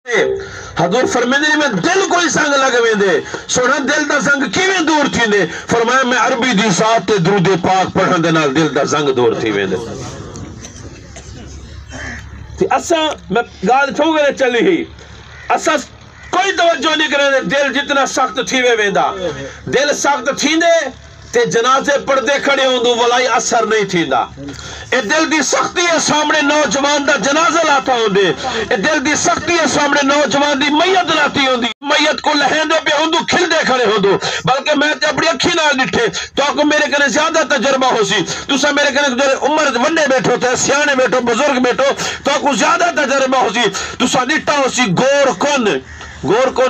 حضور فرمیندے میں دل کوئی سنگ لگ ویندے سونا دل دا سنگ کیویں دور تھیندے فرمایا میں عربی دی ذات تے درود پاک پڑھن دے نال دل دا سنگ دور تھی ویندے تے اساں میں گال چھو گئے چلی ہی اساں کوئی توجہ نہیں کرے دل جتنا سخت تھی ویندا دل سخت تھیندے تے جنازے پردے کھڑے ہوندو ولائی اثر نہیں تھیندا اے دل دی سختی ہے سامنے نوجوان دا جنازہ لاتا ہوندے اے دل دی سختی ہے سامنے نوجوان دی میت لاتی ہوندی میت کو لہندے پہ ہوندو کھلدے کھڑے ہوندو بلکہ میں تے اپنی اکھی نال ڈٹھے تو کو میرے کنے زیادہ تجربہ ہو سی تسا میرے کنے جو عمر ونڈے بیٹھو تے سیانے بیٹھو بزرگ بیٹھو تو کو زیادہ تجربہ ہو سی تسا ڈٹھا ہو سی گور کون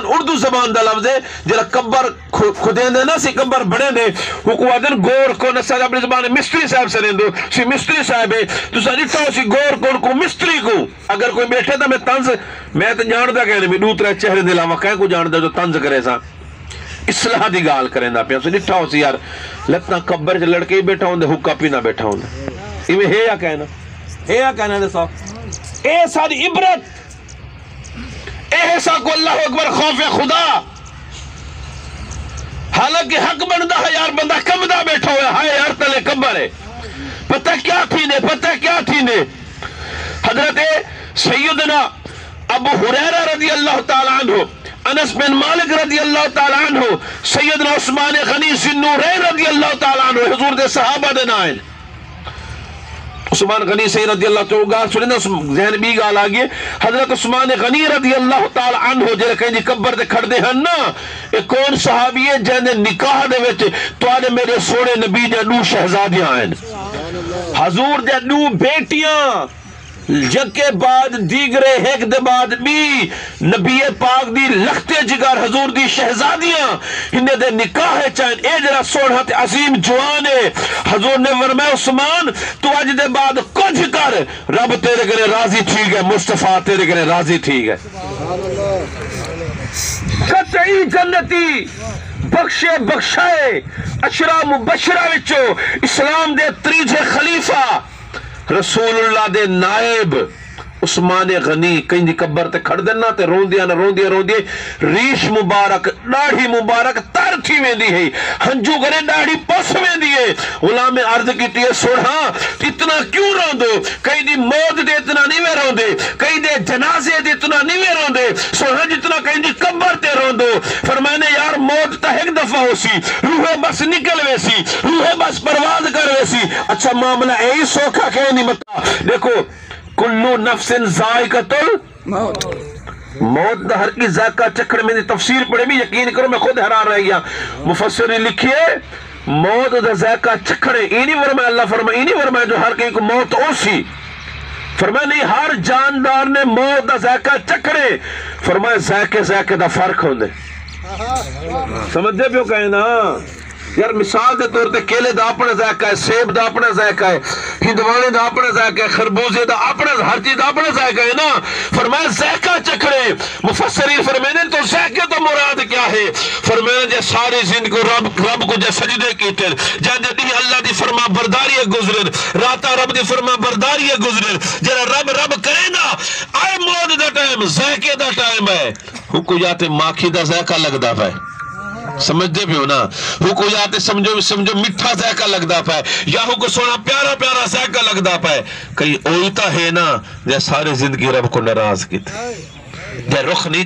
اردو زبان دا لفظ ہے جرا کبر خودیں دے نا سی کبر بڑے دے حکومت دن گور کون اسا اپنی زبان مستری صاحب سے لیندو سی مستری صاحب ہے تو سا سی گور کون کو مستری کو اگر کوئی بیٹھے تھا میں طنز میں تو جاندا کہنے میں دوسرے چہرے دے علاوہ کہیں کو جاندا جو طنز کرے سا اصلاح دی گال کریں دا پیا سو ڈٹھا ہو سی یار لتنا کبر چ لڑکے بیٹھا ہوندے حکا پینا بیٹھا ہوندا ایویں ہے یا کہنا دے سو اے ساری عبرت احسا کو اللہ اکبر خوف خدا حالانکہ حق بندہ ہے یار بندہ کمدہ بیٹھا ہوا ہے یار تلے کبر ہے پتہ کیا تھینے حضرت سیدنا ابو حریرہ رضی اللہ تعالیٰ عنہ انس بن مالک رضی اللہ تعالیٰ عنہ سیدنا عثمان غنی ذوالنورین رضی اللہ تعالیٰ عنہ حضور دے صحابہ دے نائن عثمان غنی سے رضی اللہ تعالیٰ سنیں ذہن بھی گال آگئے حضرت عثمان غنی رضی اللہ تعالیٰ عنہ جلے کہیں جی کبر دے کھڑ دے ہیں نا ایک کون صحابی ہے جہنے نکاح دے وچ تو آنے میرے سوڑے نبی دے نو شہزادیاں ہیں حضور دے نو بیٹیاں جگہ بعد دیگرے ایک دے بعد بھی نبی پاک دی لختے جگر حضور دی شہزادیاں انہیں دے نکاح چاہیں اے جرا سوڑا تے عظیم جوانے حضور نے فرمایا عثمان تو آج دے بعد کچھ کر رب تیرے گرے راضی تھی گئے مصطفیٰ تیرے گرے راضی تھی گئے قطعی جنتی بخشے بخشائے اشرا مبشرہ وچو اسلام دے تریجے خلیفہ رسول اللہ دے نائب عثمان غنی کہیں دی کبر تے کھڑ دینا تے روندیا ریش مبارک داڑھی مبارک تر تھی میں دی ہے ہنجو گرے داڑھی پس میں دی ہے غلام عرض کی ہے سوڑھا اتنا کیوں روندو کہیں دی موت دے اتنا نہیں میں روندے کہیں دے جنازے دے اتنا نہیں میں روندے سوڑھا جتنا کہیں دی کبر تے روندو فرمانے یار موت تا ایک دفعہ ہو سی روح بس نکل ویسی روح بس پرواز کر ویسی اچھا معاملہ ایہی سوکھا کہیں نہیں متا دیکھو کلو نفس ذائقۃ الموت موت دا ہر کی ذائقہ چکھڑ میں تفسیر پڑھے بھی یقین کرو میں خود حیران رہ گیا مفسر نے لکھیے موت دا ذائقہ چکھڑے اینی فرمایا اللہ فرمایا اینی فرمایا جو ہر کہیں کو موت اوسی فرمایا نہیں ہر جاندار نے موت دا ذائقہ چکھڑے فرمایا ذائقے دا فرق ہوندے سمجھے بھی ہو کہیں نا یار مثال دے طور تے کیلے دا اپنا ذائقہ ہے سیب دا اپنا ذائقہ ہے ہندوانے دا اپنا ذائقہ ہے خربوزے دا اپنا ہر چیز دا اپنا ذائقہ ہے نا فرمایا ذائقہ چکھڑے مفسرین فرمانے تو ذائقے تو مراد کیا ہے فرمانے جے ساری زند کو رب کو جے سجدے کیتے جے دی اللہ دی فرما برداری گزرن راتا رب دی فرما برداری گزرن جے رب کرے نا آئے موت دا ٹائم ذائقے دا ٹائم ہے حکو جاتے ماکھی دا ذائقہ لگ دا پائے سمجھتے بھی ہو نا حکو جاتے سمجھو مٹھا ذائقہ لگ دا پائے یا حکو سونا پیارا ذائقہ لگ دا پائے کئی اویتا ہے نا جے سارے زندگی رب کو ناراض کی تھی جے رخ نہیں